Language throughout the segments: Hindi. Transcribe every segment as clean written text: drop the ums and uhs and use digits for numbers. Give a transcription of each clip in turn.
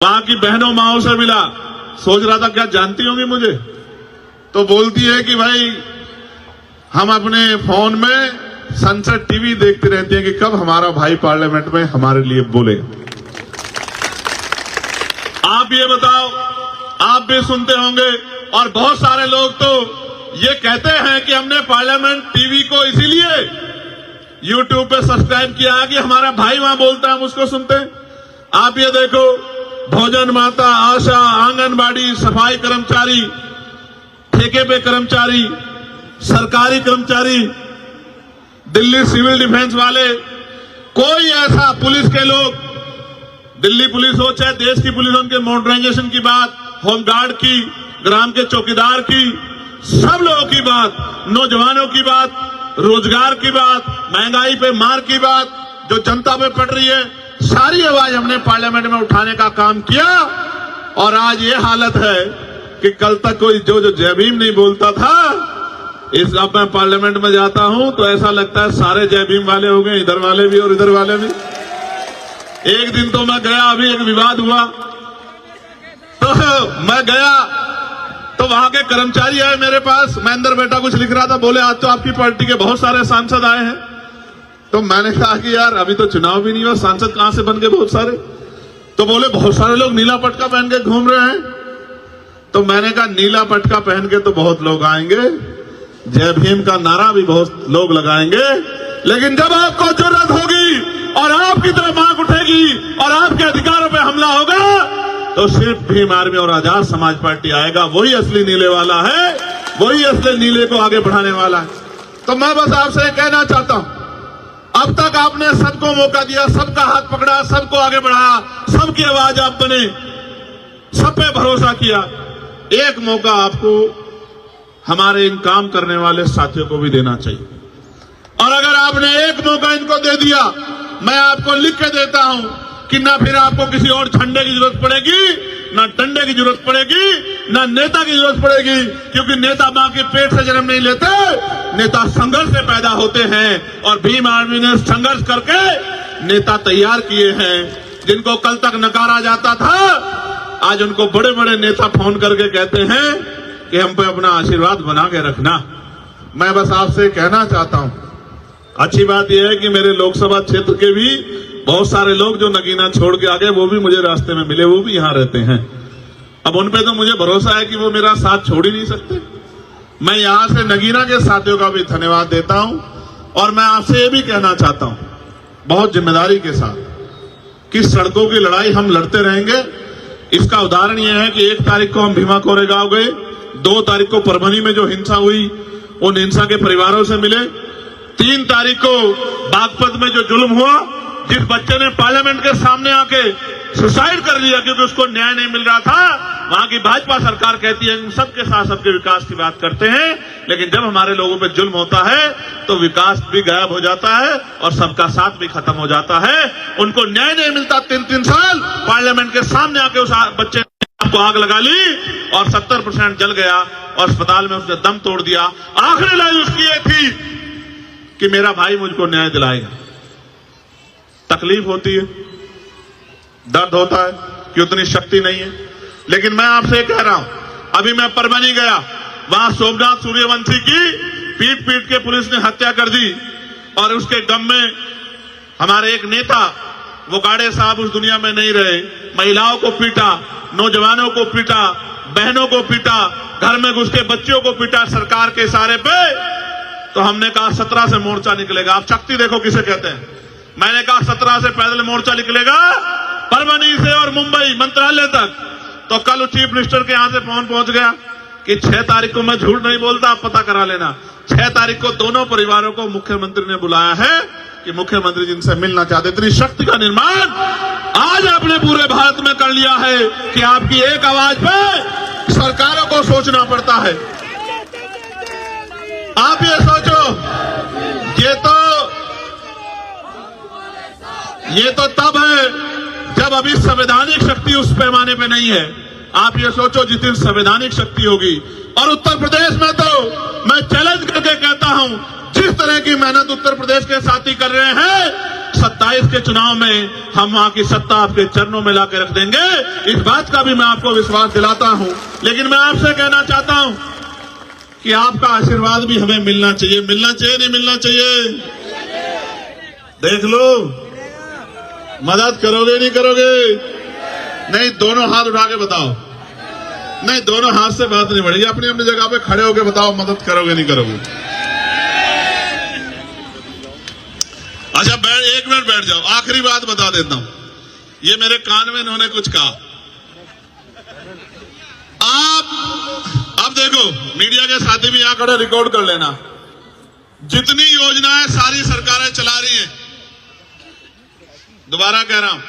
वहां की बहनों माओ से मिला, सोच रहा था क्या जानती होंगी मुझे, तो बोलती है कि भाई हम अपने फोन में सनसेट टीवी देखते रहते हैं कि कब हमारा भाई पार्लियामेंट में हमारे लिए बोलेगा। आप ये बताओ, आप भी सुनते होंगे और बहुत सारे लोग तो ये कहते हैं कि हमने पार्लियामेंट टीवी को इसीलिए यूट्यूब पे सब्सक्राइब किया कि हमारा भाई वहां बोलता है, हम उसको सुनते हैं। आप ये देखो, भोजन माता, आशा, आंगनबाड़ी, सफाई कर्मचारी, ठेके पे कर्मचारी, सरकारी कर्मचारी, दिल्ली सिविल डिफेंस वाले, कोई ऐसा पुलिस के लोग, दिल्ली पुलिस हो चाहे देश की पुलिस हो, उनके मॉडर्नाइजेशन की बात, होमगार्ड की, ग्राम के चौकीदार की, सब लोगों की बात, नौजवानों की बात, रोजगार की बात, महंगाई पे मार की बात, जो जनता पे पड़ रही है, सारी आवाज हमने पार्लियामेंट में उठाने का काम किया। और आज ये हालत है कि कल तक कोई जो जय भीम नहीं बोलता था, इस अब मैं पार्लियामेंट में जाता हूं तो ऐसा लगता है सारे जय भीम वाले हो गए, इधर वाले भी और इधर वाले भी। एक दिन तो मैं गया, अभी एक विवाद हुआ तो मैं गया तो वहां के कर्मचारी आए मेरे पास, मैं अंदर बैठा कुछ लिख रहा था, बोले आज तो आपकी पार्टी के बहुत सारे सांसद आए हैं। तो मैंने कहा कि यार अभी तो चुनाव भी नहीं हुआ, सांसद कहां से बन गए बहुत सारे? तो बोले बहुत सारे लोग नीला पटका पहन के घूम रहे हैं। तो मैंने कहा नीला पटका पहन के तो बहुत लोग आएंगे, जय भीम का नारा भी बहुत लोग लगाएंगे, लेकिन जब आपको जरूरत होगी और आपकी तरफ आंख उठेगी और आपके अधिकारों पे हमला होगा तो सिर्फ भीम आर्मी और आजाद समाज पार्टी आएगा। वही असली नीले वाला है, वही असली नीले को आगे बढ़ाने वाला है। तो मैं बस आपसे कहना चाहता हूं, अब तक आपने सबको मौका दिया, सबका हाथ पकड़ा, सबको आगे बढ़ाया, सबकी आवाज आप बने, सब पे भरोसा किया। एक मौका आपको हमारे इन काम करने वाले साथियों को भी देना चाहिए। और अगर आपने एक मौका इनको दे दिया, मैं आपको लिख के देता हूं कि ना फिर आपको किसी और झंडे की जरूरत पड़ेगी, ना डंडे की जरूरत पड़ेगी, ना नेता की जरूरत पड़ेगी, क्योंकि नेता मां के पेट से जन्म नहीं लेते, नेता संघर्ष से पैदा होते हैं। और भीम आर्मी ने संघर्ष करके नेता तैयार किए हैं, जिनको कल तक नकारा जाता था, आज उनको बड़े बड़े नेता फोन करके कहते हैं कि हम पे अपना आशीर्वाद बना के रखना। मैं बस आपसे कहना चाहता हूं, अच्छी बात यह है कि मेरे लोकसभा क्षेत्र के भी बहुत सारे लोग जो नगीना छोड़ के आ गए, वो भी मुझे रास्ते में मिले, वो भी यहां रहते हैं। अब उन पे तो मुझे भरोसा है कि वो मेरा साथ छोड़ ही नहीं सकते। मैं यहां से नगीना के साथियों का भी धन्यवाद देता हूं। और मैं आपसे ये भी कहना चाहता हूं बहुत जिम्मेदारी के साथ कि सड़कों की लड़ाई हम लड़ते रहेंगे। इसका उदाहरण यह है कि 1 तारीख को हम भीमा कोरेगांव गए, 2 तारीख को परभनी में जो हिंसा हुई उन हिंसा के परिवारों से मिले, 3 तारीख को बागपत में जो जुल्म हुआ, जिस बच्चे ने पार्लियामेंट के सामने आके सुसाइड कर लिया क्योंकि उसको न्याय नहीं मिल रहा था, वहां की भाजपा सरकार कहती है हम सबके साथ सबके विकास की बात करते हैं, लेकिन जब हमारे लोगों पे जुल्म होता है तो विकास भी गायब हो जाता है और सबका साथ भी खत्म हो जाता है। उनको न्याय नहीं मिलता, 3-3 साल पार्लियामेंट के सामने आके उस बच्चे ने आग लगा ली और 70% जल गया और अस्पताल में उसने दम तोड़ दिया। आखिरी लाइन उसकी ये थी कि मेरा भाई मुझको न्याय दिलाएगा। तकलीफ होती है, दर्द होता है कि उतनी शक्ति नहीं है, लेकिन मैं आपसे कह रहा हूं, अभी मैं परभनी गया, वहां सोमनाथ सूर्यवंशी की पीट पीट के पुलिस ने हत्या कर दी और उसके गम में हमारे एक नेता, वो गाड़े साहब उस दुनिया में नहीं रहे, महिलाओं को पीटा, नौजवानों को पीटा, बहनों को पीटा, घर में घुस के बच्चियों को पीटा सरकार के इशारे पे। तो हमने कहा 17 से मोर्चा निकलेगा। आप शक्ति देखो किसे कहते हैं। मैंने कहा 17 से पैदल मोर्चा निकलेगा परभनी से और मुंबई मंत्रालय तक। तो कल चीफ मिनिस्टर के यहां से फोन पहुंच गया कि 6 तारीख को, मैं झूठ नहीं बोलता, आप पता करा लेना, 6 तारीख को दोनों परिवारों को मुख्यमंत्री ने बुलाया है कि मुख्यमंत्री जिनसे मिलना चाहते। इतनी शक्ति का निर्माण आज आपने पूरे भारत में कर लिया है कि आपकी एक आवाज पे सरकारों को सोचना पड़ता है। आप ये सोचो, ये तो तब है जब अभी संवैधानिक शक्ति उस पैमाने पे नहीं है। आप ये सोचो जिस दिन संवैधानिक शक्ति होगी। और उत्तर प्रदेश में तो मैं चैलेंज करके कहता हूं, जिस तरह की मेहनत उत्तर प्रदेश के साथी कर रहे हैं, 27 के चुनाव में हम वहां की सत्ता आपके चरणों में लाकर रख देंगे। इस बात का भी मैं आपको विश्वास दिलाता हूं। लेकिन मैं आपसे कहना चाहता हूं कि आपका आशीर्वाद भी हमें मिलना चाहिए। मिलना चाहिए, नहीं मिलना चाहिए? देख लो, मदद करोगे नहीं करोगे? नहीं, दोनों हाथ उठा के बताओ। नहीं, दोनों हाथ से बात नहीं बढ़ेगी। अपनी अपनी जगह पे खड़े होके बताओ, मदद करोगे नहीं करोगे? अच्छा, एक मिनट बैठ जाओ। आखिरी बात बता देता हूं, ये मेरे कान में इन्होंने कुछ कहा। आप अब देखो, मीडिया के साथी भी यहां खड़े, रिकॉर्ड कर लेना। जितनी योजनाएं सारी सरकारें चला रही हैं, दोबारा कह रहा हूं,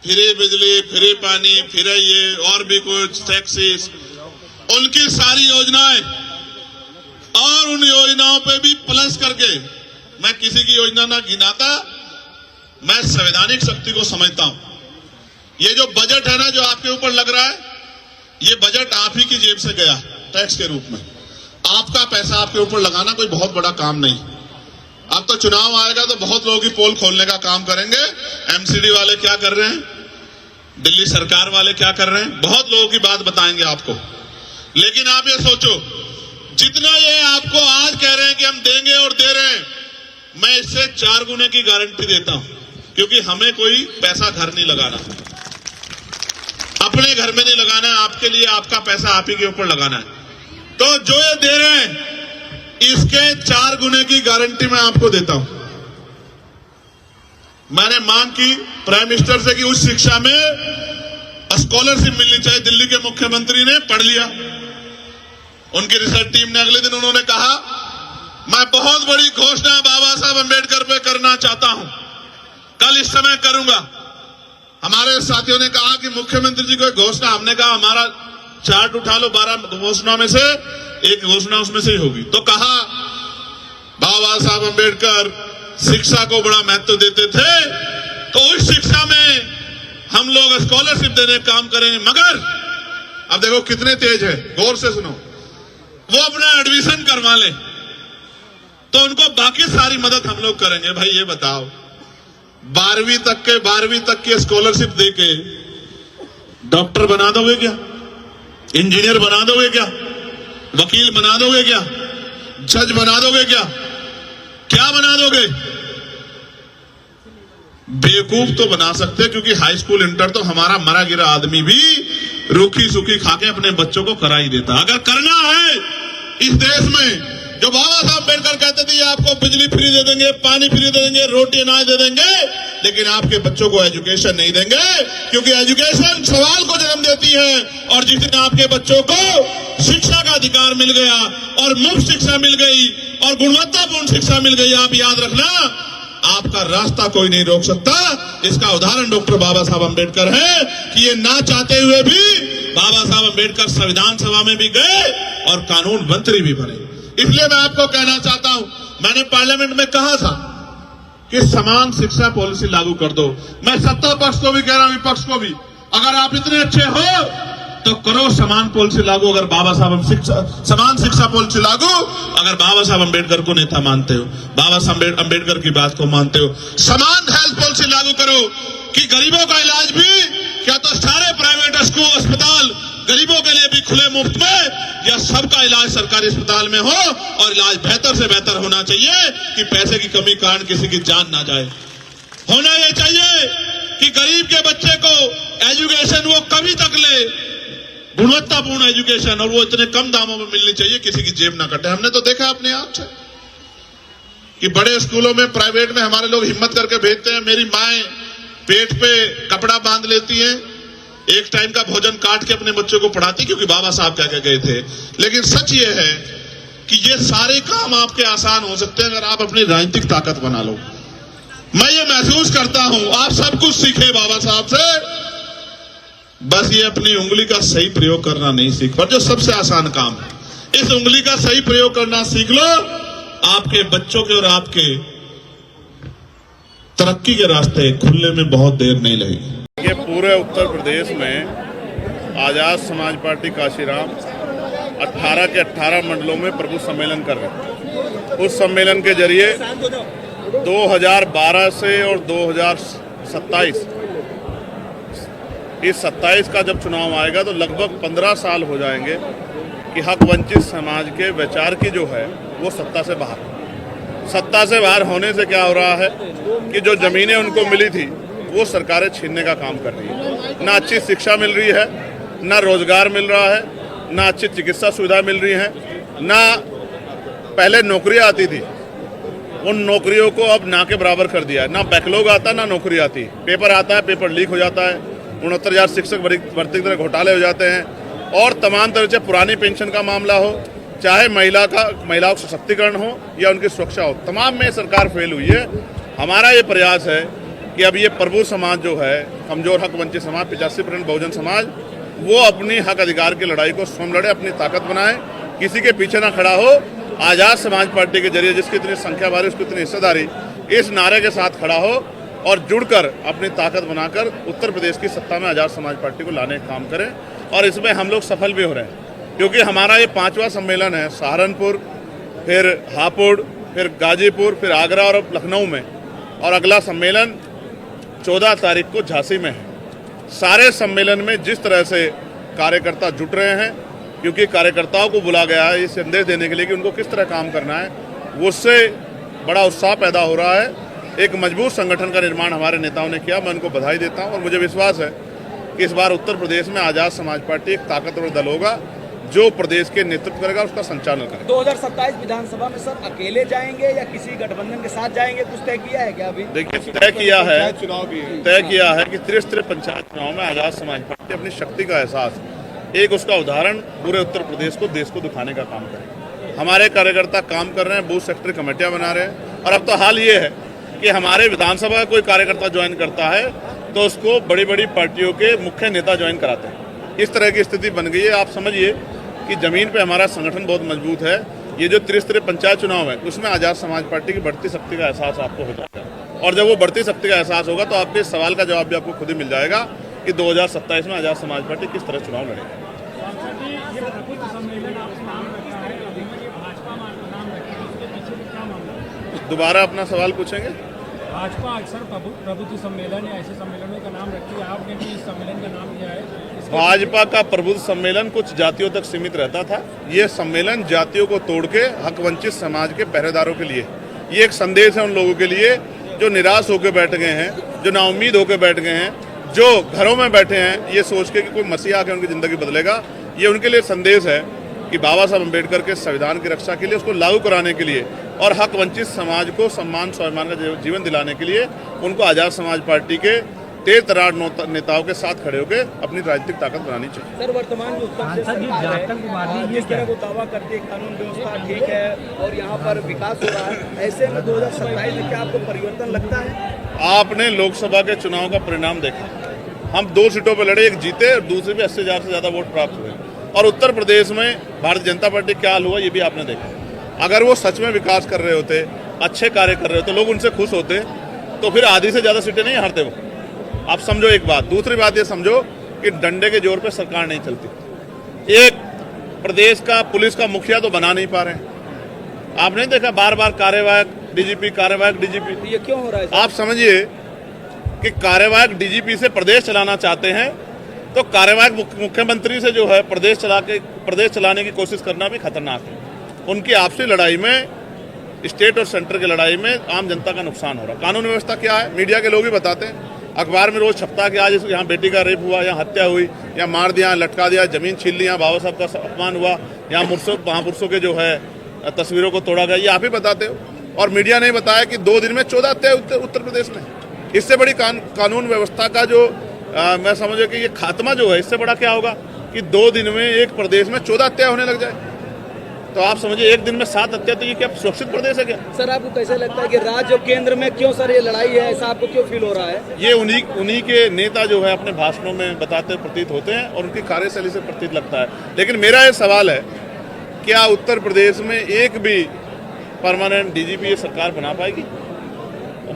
फ्री बिजली, फ्री पानी, फ्री ये और भी कुछ टैक्सेस, उनकी सारी योजनाएं, और उन योजनाओं पे भी प्लस करके, मैं किसी की योजना ना गिनाता, मैं संवैधानिक शक्ति को समझता हूं। ये जो बजट है ना, जो आपके ऊपर लग रहा है, ये बजट आप ही की जेब से गया टैक्स के रूप में। आपका पैसा आपके ऊपर लगाना कोई बहुत बड़ा काम नहीं। अब तो चुनाव आएगा तो बहुत लोगों की पोल खोलने का काम करेंगे। एमसीडी वाले क्या कर रहे हैं, दिल्ली सरकार वाले क्या कर रहे हैं, बहुत लोगों की बात बताएंगे आपको। लेकिन आप ये सोचो, जितना ये आपको आज कह रहे हैं कि हम देंगे और दे रहे हैं, मैं इससे 4 गुने की गारंटी देता हूं, क्योंकि हमें कोई पैसा घर नहीं लगाना, अपने घर में नहीं लगाना है। आपके लिए आपका पैसा आप ही के ऊपर लगाना है। तो जो ये दे रहे हैं, इसके 4 गुने की गारंटी मैं आपको देता हूं। मैंने मांग की प्राइम मिनिस्टर से कि उस शिक्षा में स्कॉलरशिप मिलनी चाहिए। दिल्ली के मुख्यमंत्री ने पढ़ लिया, उनकी रिसर्च टीम ने अगले दिन उन्होंने कहा, मैं बहुत बड़ी घोषणा बाबा साहब अम्बेडकर पे करना चाहता हूं, कल इस समय करूंगा। हमारे साथियों ने कहा कि मुख्यमंत्री जी को घोषणा, हमने कहा हमारा चार्ट उठा लो, 12 घोषणा में से एक घोषणा उसमें से ही होगी। तो कहा, बाबा साहब अम्बेडकर शिक्षा को बड़ा महत्व देते थे, तो उस शिक्षा में हम लोग स्कॉलरशिप देने का काम करेंगे। मगर अब देखो कितने तेज है, गौर से सुनो, वो अपना एडमिशन करवा ले तो उनको बाकी सारी मदद हम लोग करेंगे। भाई ये बताओ, 12वीं तक के स्कॉलरशिप देके डॉक्टर बना दोगे क्या? इंजीनियर बना दोगे क्या? वकील बना दोगे क्या? जज बना दोगे क्या? क्या बना दोगे? बेवकूफ तो बना सकते, क्योंकि हाई स्कूल इंटर तो हमारा मरा गिरा आदमी भी रूखी सूखी खाके अपने बच्चों को करा ही देता। अगर करना है इस देश में, जो बाबा साहब अम्बेडकर कहते थे, आपको बिजली फ्री दे देंगे, पानी फ्री दे देंगे, रोटी अनाज दे देंगे, लेकिन आपके बच्चों को एजुकेशन नहीं देंगे, क्योंकि एजुकेशन सवाल को जन्म देती है। और जिस दिन आपके बच्चों को शिक्षा का अधिकार मिल गया और मुफ्त शिक्षा मिल गई और गुणवत्तापूर्ण शिक्षा मिल गई, आप याद रखना, आपका रास्ता कोई नहीं रोक सकता। इसका उदाहरण डॉक्टर बाबा साहब अम्बेडकर है कि ये ना चाहते हुए भी बाबा साहब अम्बेडकर संविधान सभा में भी गए और कानून मंत्री भी बने। इसलिए मैं आपको कहना चाहता हूं, मैंने पार्लियामेंट में कहा था कि समान शिक्षा पॉलिसी लागू कर दो। मैं सत्ता पक्ष को भी कह रहा हूं, विपक्ष को भी, अगर आप इतने अच्छे हो तो करो समान पॉलिसी लागू। अगर बाबा साहब समान शिक्षा पॉलिसी लागू, अगर बाबा साहब अम्बेडकर को नेता मानते हो, बाबा साहब अम्बेडकर की बात को मानते हो, समान हेल्थ पॉलिसी लागू करो कि गरीबों का इलाज भी, क्या तो सारे प्राइवेट स्कूल अस्पताल गरीबों के लिए भी खुले मुफ्त में, या सबका इलाज सरकारी अस्पताल में हो, और इलाज बेहतर से बेहतर होना चाहिए कि पैसे की कमी कारण किसी की जान ना जाए। होना यह चाहिए कि गरीब के बच्चे को एजुकेशन वो कभी तक ले, गुणवत्तापूर्ण एजुकेशन, और वो इतने कम दामों में मिलनी चाहिए, किसी की जेब ना कटे। हमने तो देखा अपने आप से कि बड़े स्कूलों में, प्राइवेट में हमारे लोग हिम्मत करके भेजते हैं। मेरी माएं पेट पे कपड़ा बांध लेती हैं, एक टाइम का भोजन काट के अपने बच्चों को पढ़ाती, क्योंकि बाबा साहब क्या गए थे। लेकिन सच ये है कि ये सारे काम आपके आसान हो सकते हैं अगर आप अपनी राजनीतिक ताकत बना लो। मैं ये महसूस करता हूं, आप सब कुछ सीखे बाबा साहब से, बस ये अपनी उंगली का सही प्रयोग करना नहीं सीख पर, जो सबसे आसान काम है, इस उंगली का सही प्रयोग करना सीख लो। आपके बच्चों के और आपके तरक्की के रास्ते खुलने में बहुत देर नहीं लगेगी। ये पूरे उत्तर प्रदेश में आजाद समाज पार्टी काशीराम 18 के 18 मंडलों में प्रबुद्ध सम्मेलन कर रहे हैं। उस सम्मेलन के जरिए 2012 से और 2027 इस 27 का जब चुनाव आएगा तो लगभग 15 साल हो जाएंगे कि हक वंचित समाज के विचार की जो है वो सत्ता से बाहर होने से क्या हो रहा है कि जो जमीनें उनको मिली थी वो सरकारें छीनने का काम कर रही है। ना अच्छी शिक्षा मिल रही है, ना रोजगार मिल रहा है, ना अच्छी चिकित्सा सुविधा मिल रही है, ना पहले नौकरियां आती थी उन नौकरियों को अब ना के बराबर कर दिया है। ना बैकलॉग आता, ना नौकरी आती। पेपर आता है, पेपर लीक हो जाता है, 69,000 शिक्षक भर्ती की तरह घोटाले हो जाते हैं, और तमाम तरह से पुरानी पेंशन का मामला हो, चाहे महिलाओं का सशक्तिकरण हो या उनकी सुरक्षा हो, तमाम में सरकार फेल हुई है। हमारा ये प्रयास है कि अब ये प्रभु समाज जो है, कमजोर हक वंचित समाज, 85% बहुजन समाज, वो अपनी हक अधिकार की लड़ाई को स्वयं लड़े, अपनी ताकत बनाए, किसी के पीछे ना खड़ा हो। आजाद समाज पार्टी के जरिए जिसकी इतनी संख्या बारी, उसकी इतनी हिस्सेदारी, इस नारे के साथ खड़ा हो और जुड़कर अपनी ताकत बनाकर उत्तर प्रदेश की सत्ता में आजाद समाज पार्टी को लाने का काम करें। और इसमें हम लोग सफल भी हो रहे हैं, क्योंकि हमारा ये 5वां सम्मेलन है। सहारनपुर, फिर हापुड़, फिर गाजीपुर, फिर आगरा और अब लखनऊ में, और अगला सम्मेलन 14 तारीख को झांसी में है। सारे सम्मेलन में जिस तरह से कार्यकर्ता जुट रहे हैं, क्योंकि कार्यकर्ताओं को बुला गया है ये संदेश देने के लिए कि उनको किस तरह काम करना है, उससे बड़ा उत्साह पैदा हो रहा है। एक मजबूत संगठन का निर्माण हमारे नेताओं ने किया, मैं उनको बधाई देता हूं। और मुझे विश्वास है कि इस बार उत्तर प्रदेश में आजाद समाज पार्टी एक ताकतवर दल होगा जो प्रदेश के नेतृत्व करेगा, उसका संचालन करेगा। 2027 विधानसभा में सर अकेले जाएंगे या किसी गठबंधन के साथ जाएंगे, कुछ तय किया है क्या अभी? देखिए, तय किया है कि त्रिस्तरीय पंचायत चुनाव में आजाद समाज पार्टी अपनी शक्ति का एहसास, एक उसका उदाहरण पूरे उत्तर प्रदेश को, देश को दिखाने का काम करें। हमारे कार्यकर्ता काम कर रहे हैं, बूथ सेक्टर कमेटियां बना रहे हैं, और अब तो हाल ये है कि हमारे विधानसभा का कोई कार्यकर्ता ज्वाइन करता है तो उसको बड़ी बड़ी पार्टियों के मुख्य नेता ज्वाइन कराते हैं। इस तरह की स्थिति बन गई है। आप समझिए कि जमीन पे हमारा संगठन बहुत मजबूत है। ये जो त्रिस्तरीय पंचायत चुनाव है उसमें आजाद समाज पार्टी की बढ़ती शक्ति का एहसास आपको हो जाएगा, और जब वो बढ़ती शक्ति का एहसास होगा तो आपके सवाल का जवाब भी आपको खुद ही मिल जाएगा कि 2027 में आजाद समाज पार्टी किस तरह चुनाव लड़ेगी। दोबारा अपना सवाल पूछेंगे। भाजपा अक्सर प्रबुद्ध सम्मेलन या ऐसे सम्मेलनों का नाम रखती है, आपने भी इस सम्मेलन का नाम किया है। भाजपा का प्रबुद्ध सम्मेलन कुछ जातियों तक सीमित रहता था। ये सम्मेलन जातियों को तोड़ के हक वंचित समाज के पहरेदारों के लिए, ये एक संदेश है उन लोगों के लिए जो निराश होकर बैठ गए हैं, जो नाउम्मीद होकर बैठ गए हैं, जो घरों में बैठे हैं ये सोच के कि कोई मसीहा आके उनकी जिंदगी बदलेगा। ये उनके लिए संदेश है कि बाबा साहब अम्बेडकर के संविधान की रक्षा के लिए, उसको लागू कराने के लिए और हक वंचित समाज को सम्मान स्वाभिमान का जीवन दिलाने के लिए उनको आजाद समाज पार्टी के तेज तरार नेताओं के साथ खड़े होकर अपनी राजनीतिक ताकत बनानी चाहिए। सर, वर्तमान में उत्तर प्रदेश सरकार है, जिस तरह को दावा करती है कानून व्यवस्था ठीक है और यहाँ पर विकास हो रहा है, ऐसे में 2027 में क्या आपको परिवर्तन लगता है? आपने लोकसभा के चुनाव का परिणाम देखा, हम 2 सीटों पर लड़े, एक जीते और दूसरे में 80,000 से ज्यादा वोट प्राप्त हुए। और उत्तर प्रदेश में भारतीय जनता पार्टी क्या हाल हुआ ये भी आपने देखा। अगर वो सच में विकास कर रहे होते, अच्छे कार्य कर रहे होते, लोग उनसे खुश होते, तो फिर आधी से ज्यादा सीटें नहीं हारते वो। आप समझो एक बात। दूसरी बात ये समझो कि डंडे के जोर पे सरकार नहीं चलती। एक प्रदेश का पुलिस का मुखिया तो बना नहीं पा रहे हैं। आपने देखा बार बार कार्यवाहक डीजीपी, कार्यवाहक डीजीपी। ये क्यों हो रहा है? आप समझिए कि कार्यवाहक डीजीपी से प्रदेश चलाना चाहते हैं तो कार्यवाहक मुख्यमंत्री से जो है प्रदेश चलाने की कोशिश करना भी खतरनाक है। उनकी आपसी लड़ाई में, स्टेट और सेंटर की लड़ाई में आम जनता का नुकसान हो रहा है। कानून व्यवस्था क्या है मीडिया के लोग ही बताते हैं, अखबार में रोज छपता कि आज यहाँ बेटी का रेप हुआ, यहाँ हत्या हुई, यहाँ मार दिया, लटका दिया, जमीन छीन ली, यहाँ बाबा साहब का अपमान हुआ, यहाँ महापुरुषों के जो है तस्वीरों को तोड़ा गया। ये आप ही बताते हो, और मीडिया ने बताया कि 2 दिन में 14 हत्या उत्तर प्रदेश में। इससे बड़ी कानून व्यवस्था का जो मैं समझो कि ये खात्मा जो है, इससे बड़ा क्या होगा कि 2 दिन में एक प्रदेश में 14 हत्या होने लग जाए। तो आप समझिए एक दिन में 7 हत्या, तो ये क्या सुरक्षित प्रदेश है क्या? सर, आपको कैसे लगता है कि राज्य और केंद्र में क्यों सर ये लड़ाई है, ऐसा आपको क्यों फील हो रहा है? ये उन्हीं के नेता जो है अपने भाषणों में बताते प्रतीत होते हैं और उनकी कार्यशैली से प्रतीत लगता है। लेकिन मेरा ये सवाल है, क्या उत्तर प्रदेश में एक भी परमानेंट डीजीपी ये सरकार बना पाएगी?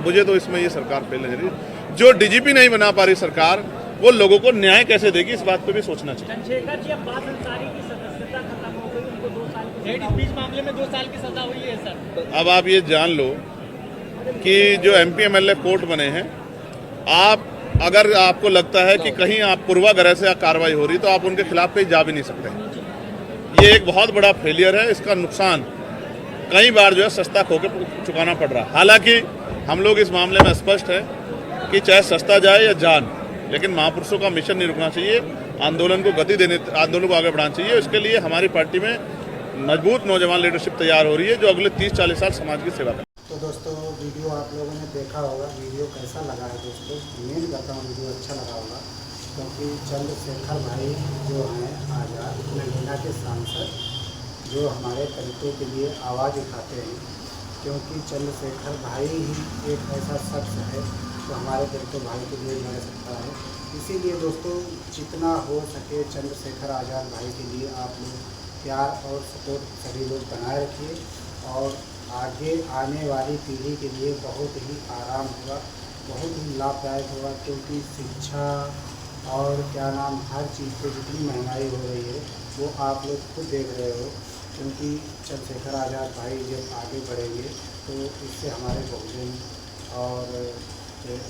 मुझे तो इसमें ये सरकार फेल लग रही है। जो डीजीपी नहीं बना पा रही सरकार, वो लोगों को न्याय कैसे देगी, इस बात पे भी सोचना चाहिए। चंद्रशेखर जी, अब्बास अंसारी की सदस्यता खत्म हो गई, उनको 2 साल की हेड स्पीच मामले में 2 साल की सजा हुई है सर। अब आप ये जान लो कि जो MP MLA कोर्ट बने हैं, आप अगर आपको लगता है कि कहीं आप पूर्वाग्रह से कार्रवाई हो रही तो आप उनके खिलाफ कहीं जा भी नहीं सकते। ये एक बहुत बड़ा फेलियर है। इसका नुकसान कई बार जो है सस्ता खो के चुकाना पड़ रहा है। हालांकि हम लोग इस मामले में स्पष्ट है कि चाहे सस्ता जाए या जान, लेकिन महापुरुषों का मिशन नहीं रुकना चाहिए। आंदोलन को गति देने, आंदोलन को आगे बढ़ाना चाहिए। इसके लिए हमारी पार्टी में मजबूत नौजवान लीडरशिप तैयार हो रही है जो अगले 30-40 साल समाज की सेवा करे। तो दोस्तों वीडियो आप लोगों ने देखा होगा, वीडियो कैसा लगा है दोस्तों? उम्मीद करता हूँ वीडियो अच्छा लगा होगा, क्योंकि चंद्रशेखर भाई जो हैं आज़ाद नगीना के सांसद, जो हमारे दलितों के लिए आवाज़ उठाते हैं, क्योंकि चंद्रशेखर भाई ही एक ऐसा शख्स है जो हमारे दलितों भाई के लिए लड़ सकता है। इसीलिए दोस्तों जितना हो सके चंद्रशेखर आज़ाद भाई के लिए आप लोग प्यार और सपोर्ट सभी लोग बनाए रखिए, और आगे आने वाली पीढ़ी के लिए बहुत ही आराम होगा, बहुत ही लाभदायक होगा, क्योंकि शिक्षा और क्या नाम हर चीज़ पे जितनी महंगाई हो रही है वो आप लोग खुद देख रहे हो। क्योंकि चंद्रशेखर आज़ाद भाई जब आगे बढ़ेंगे तो इससे हमारे बहुजन और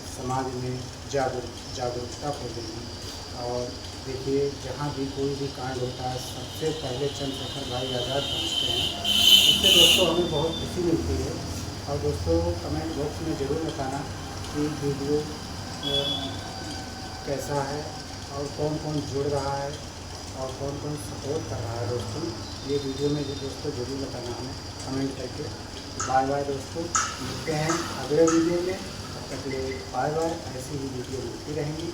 समाज में जागरूकता फैलेगी। और देखिए जहाँ भी कोई भी कांड होता है सबसे पहले चंद्रशेखर भाई आज़ाद पहुँचते हैं। इससे दोस्तों हमें बहुत खुशी मिलती है। और दोस्तों कमेंट बॉक्स में ज़रूर बताना कि वीडियो कैसा है और कौन कौन जुड़ रहा है और कौन कौन सपोर्ट कर रहा है। दोस्तों ये वीडियो में जो दोस्तों ज़रूर बताना हमें कमेंट करके। बाय बाय दोस्तों, मिलते हैं अगले वीडियो में। तब तक के लिए बाय बाय। ऐसी ही वीडियो मिलती रहेंगी।